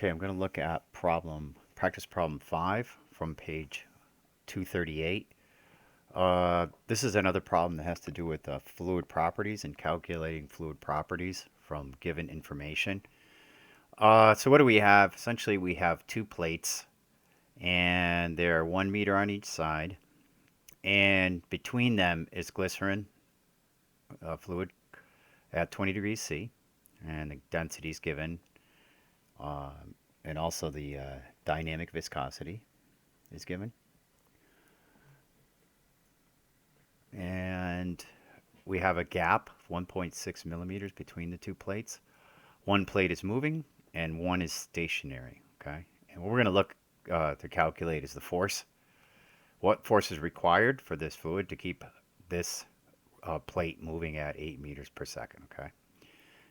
Okay, I'm going to look at practice problem 5 from page 238. This is another problem that has to do with fluid properties and calculating fluid properties from given information. So what do we have? Essentially, we have two plates, and they're 1 meter on each side, and between them is glycerin fluid at 20 degrees C, and the density is given, uh, and also the dynamic viscosity is given. And we have a gap of 1.6 millimeters between the two plates. One plate is moving and one is stationary. Okay, and what we're going to look to calculate is the force. What force is required for this fluid to keep this plate moving at 8 meters per second? Okay,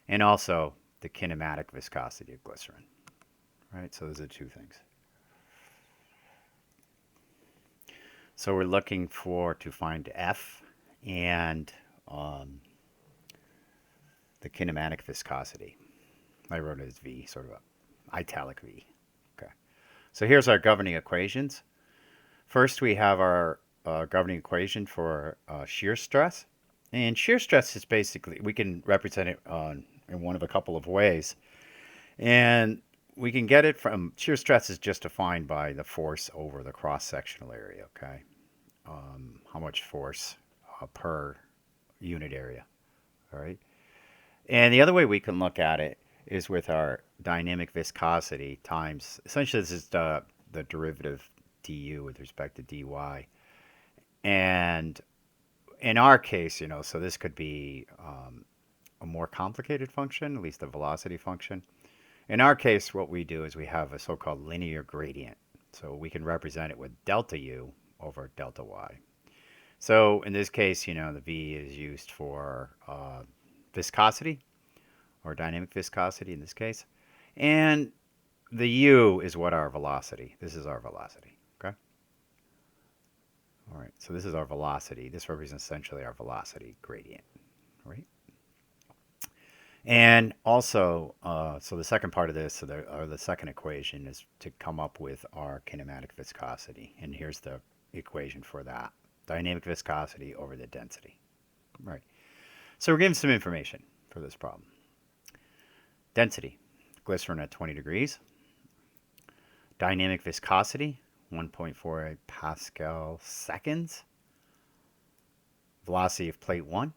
and also the kinematic viscosity of glycerin. Right, so those are two things. So we're looking to find F and the kinematic viscosity. I wrote it as V, sort of a italic V. Okay. So here's our governing equations. First, we have our governing equation for shear stress. And shear stress is basically, we can represent it in one of a couple of ways. And we can get it from, shear stress is just defined by the force over the cross-sectional area, okay? How much force per unit area, all right? And the other way we can look at it is with our dynamic viscosity times, essentially this is the derivative du with respect to dy. And in our case, so this could be a more complicated function, at least the velocity function. In our case, what we do is we have a so-called linear gradient. So we can represent it with delta u over delta y. So in this case, the v is used for viscosity, or dynamic viscosity in this case. And the u is what our velocity. This is our velocity, okay? All right, so this is our velocity. This represents essentially our velocity gradient, right? And also, so the second part of this, or the second equation, is to come up with our kinematic viscosity. And here's the equation for that. Dynamic viscosity over the density. Right. So we're given some information for this problem. Density, glycerin at 20 degrees. Dynamic viscosity, 1.48 Pascal seconds. Velocity of plate 1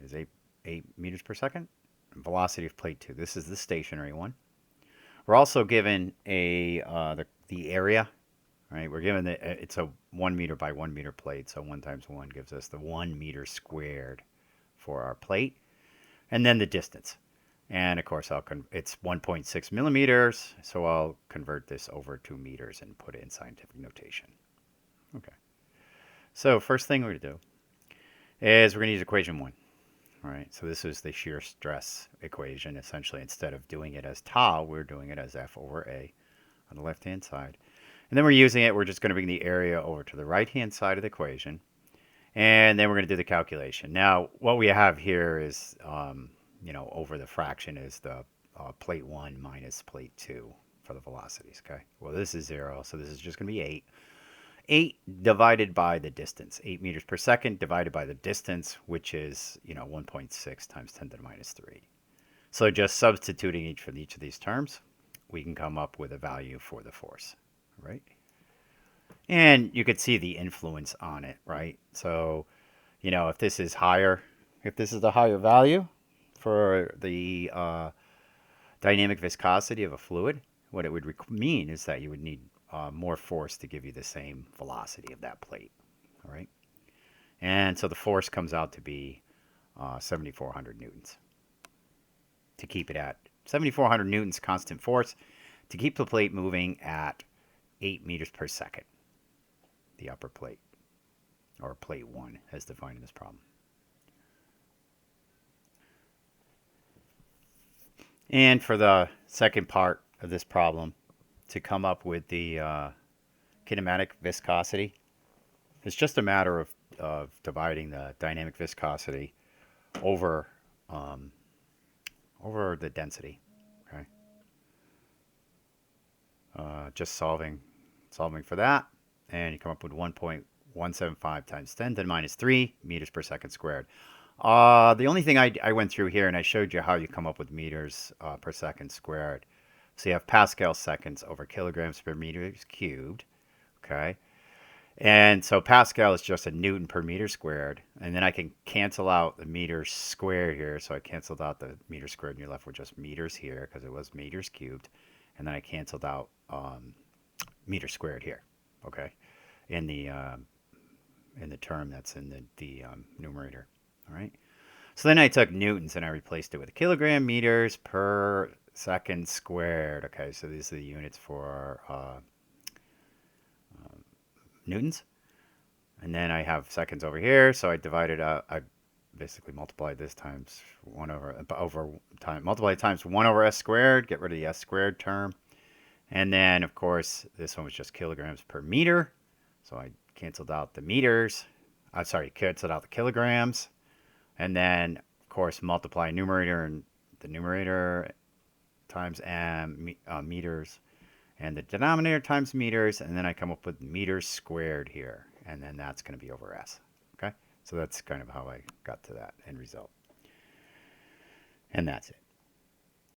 is 8 meters per second. And velocity of plate 2, this is the stationary one. We're also given the area, right? We're given it's a 1 meter by 1 meter plate, so 1 times 1 gives us the 1 meter squared for our plate, and then the distance. And of course, it's 1.6 millimeters, so I'll convert this over to meters and put it in scientific notation. Okay. So first thing we're going to do is we're going to use equation 1. All right, so this is the shear stress equation. Essentially, instead of doing it as tau, we're doing it as F over A on the left-hand side. And then we're using it, we're just going to bring the area over to the right-hand side of the equation. And then we're going to do the calculation. Now, what we have here is, over the fraction is the plate 1 minus plate 2 for the velocities, okay? Well, this is 0, so this is just going to be 8. 8 divided by the distance, 8 meters per second divided by the distance, which is, 1.6 times 10 to the minus 3. So just substituting each of these terms, we can come up with a value for the force, right? And you could see the influence on it, right? So, if this is higher, if this is the higher value for the dynamic viscosity of a fluid, what it would mean is that you would need more force to give you the same velocity of that plate, all right? And so the force comes out to be 7,400 newtons. To keep it at 7,400 newtons constant force to keep the plate moving at 8 meters per second, the upper plate, or plate 1 as defined in this problem. And for the second part of this problem, to come up with the kinematic viscosity, it's just a matter of dividing the dynamic viscosity over over the density. Okay. just solving for that. And you come up with 1.175 times 10 to the minus 3 meters per second squared. The only thing I went through here, and I showed you how you come up with meters per second squared. So you have Pascal seconds over kilograms per meters cubed. Okay. And so Pascal is just a Newton per meter squared. And then I can cancel out the meters squared here. So I canceled out the meter squared, and you're left with just meters here because it was meters cubed. And then I canceled out meter squared here. Okay. In the term that's in the numerator. All right. So then I took newtons and I replaced it with kilogram meters per second squared. Okay, so these are the units for newtons. And then I have seconds over here, so I divided out, I basically multiplied this times 1 over time, multiply times 1 over s squared, get rid of the s squared term. And then, of course, this one was just kilograms per meter. So I canceled out the meters. Canceled out the kilograms. And then, of course, multiply numerator and the numerator times meters. And the denominator times meters. And then I come up with meters squared here. And then that's going to be over s. Okay? So that's kind of how I got to that end result. And that's it.